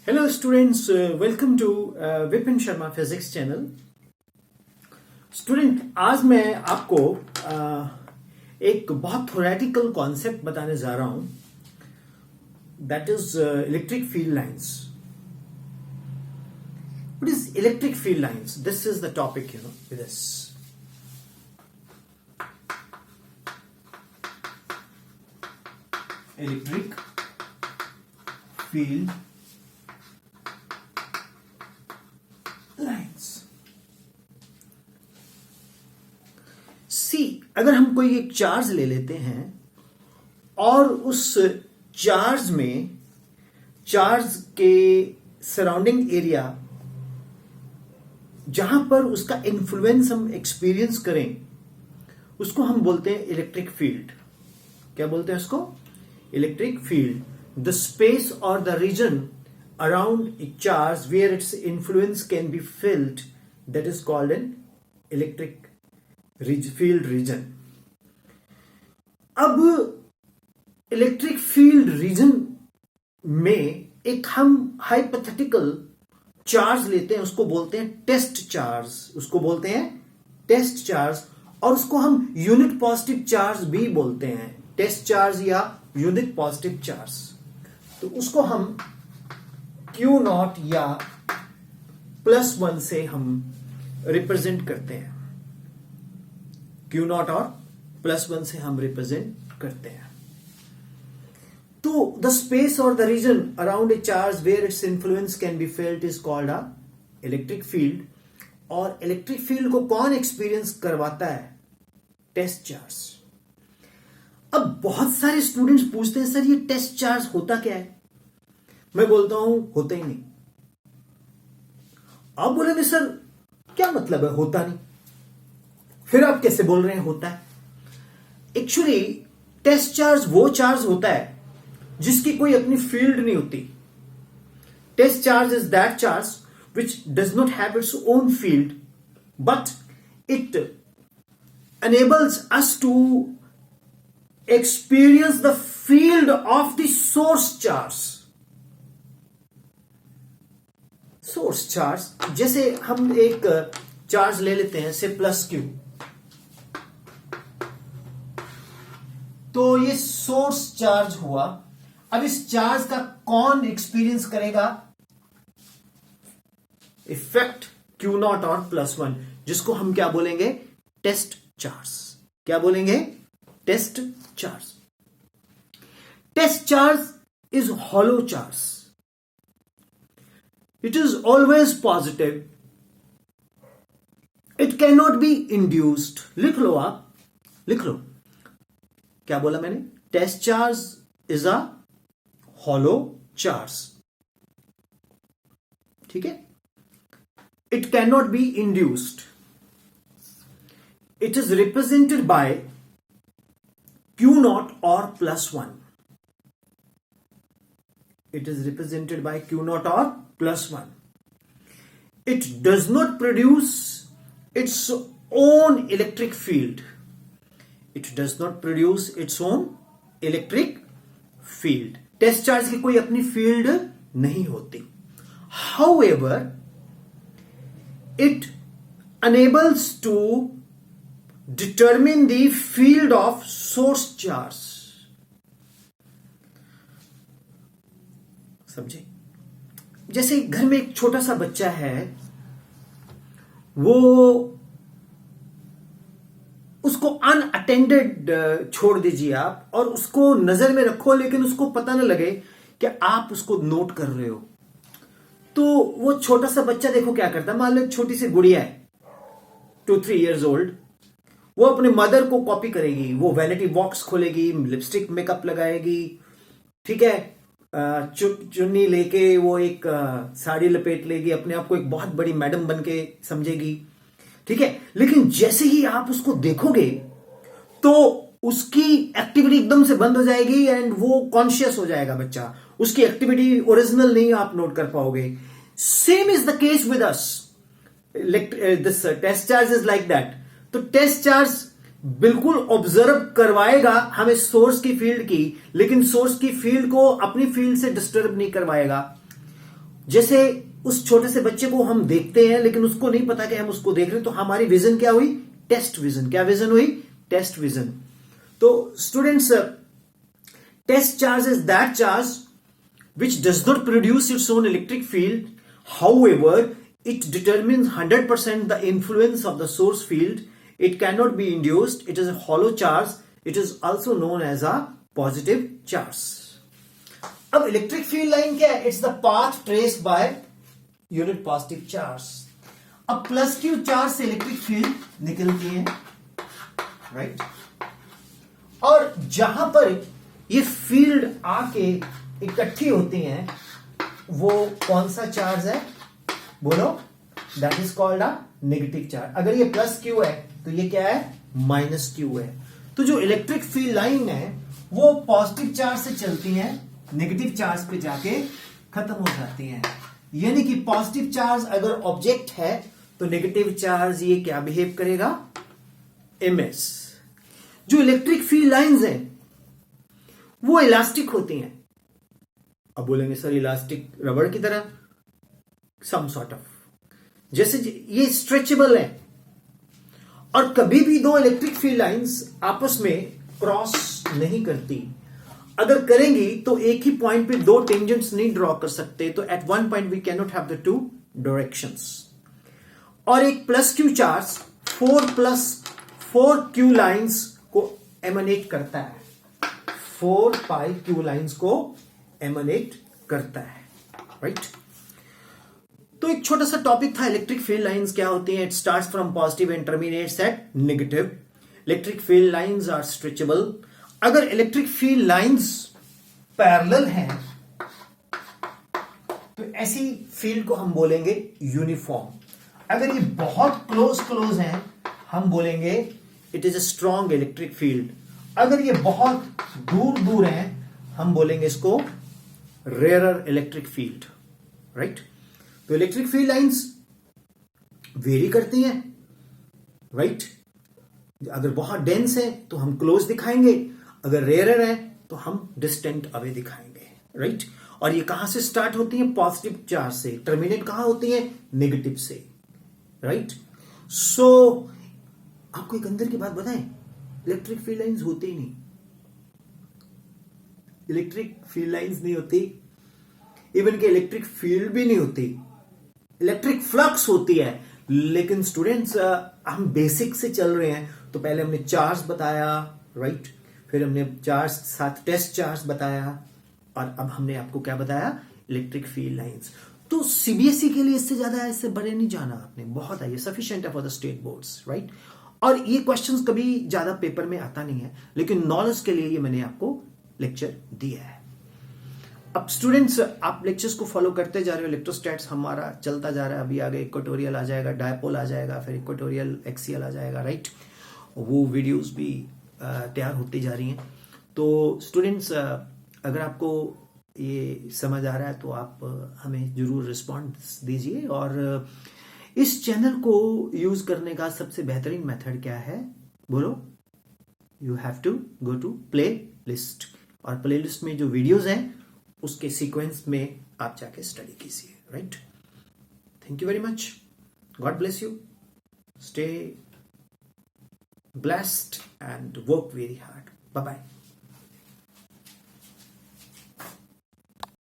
Hello students, welcome to Vipin Sharma physics channel. Student, आज मैं आपको एक बहुत थ्योरेटिकल कॉन्सेप्ट बताने जा रहा हूं, that is electric field lines. What is electric field lines? This is the topic, with this. Electric field lines. See, अगर हम कोई एक चार्ज ले लेते हैं और उस चार्ज में चार्ज के सराउंडिंग एरिया जहां पर उसका इन्फ्लुएंस हम एक्सपीरियंस करें, उसको हम बोलते हैं इलेक्ट्रिक फील्ड। क्या बोलते हैं उसको? Electric field. द स्पेस और the region around a charge where its influence can be felt, that is called an electric field region. अब इलेक्ट्रिक फील्ड रीजन में एक हम हाइपोथेटिकल चार्ज लेते हैं, उसको बोलते हैं टेस्ट चार्ज। उसको बोलते हैं टेस्ट चार्ज, और उसको हम यूनिट पॉजिटिव चार्ज भी बोलते हैं। टेस्ट चार्ज या यूनिट पॉजिटिव चार्ज। तो उसको हम Q0 या +1 से हम रिप्रेजेंट करते हैं। Q0 और +1 से हम रिप्रेजेंट करते हैं। तो द स्पेस और the region around a charge where its influence can be felt is called a electric field. और इलेक्ट्रिक फील्ड को कौन एक्सपीरियंस करवाता है? Test charge. अब बहुत सारे स्टूडेंट्स पूछते हैं, सर ये टेस्ट चार्ज होता क्या है? मैं बोलता हूं होता ही नहीं। आप बोलेंगे सर क्या मतलब है होता नहीं? फिर आप कैसे बोल रहे हैं होता है? एक्चुअली टेस्ट चार्ज वो चार्ज होता है जिसकी कोई अपनी फील्ड नहीं होती। Test charge is that charge which does not have its own field, but it enables us to experience the field of the source charge. Source charge, जैसे हम एक चार्ज ले लेते हैं से +Q, तो ये सोर्स चार्ज हुआ। अब इस चार्ज का कौन एक्सपीरियंस करेगा? इफेक्ट Q0 और +1, जिसको हम क्या बोलेंगे? Test charge. क्या बोलेंगे? Test charge. Test charge is hollow charge. It is always positive. It cannot be induced. लिख लो आप, लिख लो। क्या बोला मैंने? Test charge is a hollow charge. ठीक है? It cannot be induced. It is represented by Q0 or +1. It is represented by Q0 or +1. It does not produce its own electric field. It does not produce its own electric field. Test charge की कोई अपनी field नहीं होती। However, it enables to determine the field of source charge. समझे? जैसे घर में एक छोटा सा बच्चा है, वो उसको अनअटेंडेड छोड़ दीजिए आप, और उसको नजर में रखो, लेकिन उसको पता न लगे कि आप उसको नोट कर रहे हो। तो वो छोटा सा बच्चा देखो क्या करता है। मान लो छोटी सी गुड़िया है, 2-3 years old, वो अपने मदर को कॉपी करेगी। वो वैनिटी बॉक्स खोलेगी, लिपस्टिक मेकअप लगाएगी, ठीक है, चुन्नी लेके वो एक साड़ी लपेट लेगी, अपने आप को एक बहुत बड़ी मैडम बन के समझेगी, ठीक है। लेकिन जैसे ही आप उसको देखोगे तो उसकी एक्टिविटी एकदम से बंद हो जाएगी एंड वो कॉन्शियस हो जाएगा बच्चा। उसकी एक्टिविटी ओरिजिनल नहीं आप नोट कर पाओगे। Same is the case with us. This test charge is like that. तो टेस्ट चार्ज बिल्कुल ऑब्जर्व करवाएगा हमें सोर्स की फील्ड की, लेकिन सोर्स की फील्ड को अपनी फील्ड से डिस्टर्ब नहीं करवाएगा। जैसे उस छोटे से बच्चे को हम देखते हैं लेकिन उसको नहीं पता कि हम उसको देख रहे हैं, तो हमारी विजन क्या हुई? Test vision. क्या विजन हुई? Test vision. तो students, test charge is that charge which does not produce its own electric field. However, it determines 100% the influence of the source field. It cannot be induced. It is a hollow charge. It is also known as a positive charge. अब electric field line क्या है? It's the path traced by unit positive charge. अब plus q charge से electric field निकलती है, right? और जहां पर ये फील्ड आके इकट्ठी होती हैं, वो कौन सा चार्ज है? बोलो। That is called a negative charge. अगर ये प्लस क्यू है तो ये क्या है? माइनस क्यू है। तो जो इलेक्ट्रिक फील्ड लाइन है वो पॉजिटिव चार्ज से चलती है, नेगेटिव चार्ज पे जाके खत्म हो जाती हैं। यानी कि पॉजिटिव चार्ज अगर ऑब्जेक्ट है तो नेगेटिव चार्ज ये क्या बिहेव करेगा? एमएस। जो इलेक्ट्रिक फील्ड लाइंस हैं वो इलास्टिक होती हैं। अब बोलेंगे सर इलास्टिक रबड़ की तरह? Some sort of. जैसे ये स्ट्रेचेबल है और कभी भी दो इलेक्ट्रिक फील्ड लाइंस आपस में क्रॉस नहीं करती। अगर करेंगी तो एक ही पॉइंट पे दो टेंजेंट्स नहीं ड्रॉ कर सकते, तो at one point we can not have the two directions. और एक plus q charge 4 q lines को एमनेट करता है, 4 पाई क्यू लाइंस को एमनेट करता है, राइट? तो एक छोटा सा टॉपिक था इलेक्ट्रिक फील्ड लाइंस क्या होती हैं। It starts from positive and terminates at negative. Electric field lines are stretchable. अगर इलेक्ट्रिक फील्ड लाइंस पैरेलल हैं तो ऐसी फील्ड को हम बोलेंगे यूनिफॉर्म। अगर ये बहुत क्लोज हैं हम बोलेंगे it is a strong electric field. अगर ये बहुत दूर हैं हम बोलेंगे इसको रेयरर इलेक्ट्रिक फील्ड, राइट? तो इलेक्ट्रिक फील्ड लाइंस वेरी करती हैं, राइट? अगर बहुत डेंस है तो हम क्लोज दिखाएंगे, अगर रेयरर है तो हम डिस्टेंट अवे दिखाएंगे, राइट? और ये कहां से स्टार्ट होती है? पॉजिटिव चार्ज से। टर्मिनेट कहां होती है? नेगेटिव से, राइट? सो आपको एक अंदर की बात बताएं, इलेक्ट्रिक फील्ड लाइंस होती ही नहीं। इलेक्ट्रिक फील्ड लाइंस नहीं होती, इवन के इलेक्ट्रिक फील्ड भी नहीं होती। इलेक्ट्रिक फ्लक्स होती है। लेकिन स्टूडेंट्स, हम बेसिक से चल रहे हैं, तो पहले हमने चार्ज बताया, राइट? फिर हमने चार्ज साथ टेस्ट चार्ज बताया, और अब हमने आपको क्या बताया? Electric field lines. तो सीबीएसई के लिए इससे ज्यादा इससे बड़े नहीं जाना आपने, बहुत है ये, सफिशिएंट है for the state boards, right? और ये क्वेश्चंस कभी ज्यादा पेपर में आता नहीं है, लेकिन नॉलेज के लिए ये मैंने आपको लेक्चर दिया है। अब स्टूडेंट्स, आप लेक्चर्स को फॉलो करते जा रहे हो। इलेक्ट्रोस्टैट्स हमारा चलता जा रहा है, अभी आगे इक्वेटोरियल आ जाएगा, डायपोल आ जाएगा, फिर इक्वेटोरियल एक्सियल आ जाएगा, राइट? वो वीडियोस भी तैयार होती जा रही हैं। तो स्टूडेंट्स, अगर आपको ये समझ आ रहा है तो आप हमें जरूर रिस्पॉन्स दीजिए। और इस चैनल को यूज करने का सबसे बेहतरीन मेथड क्या है? बोलो। You have to go to playlist, और प्ले लिस्ट में जो वीडियोज हैं उसके सीक्वेंस में आप जाके स्टडी कीजिए, right? Thank you very much. God bless you. Stay blessed and work very hard. Bye bye.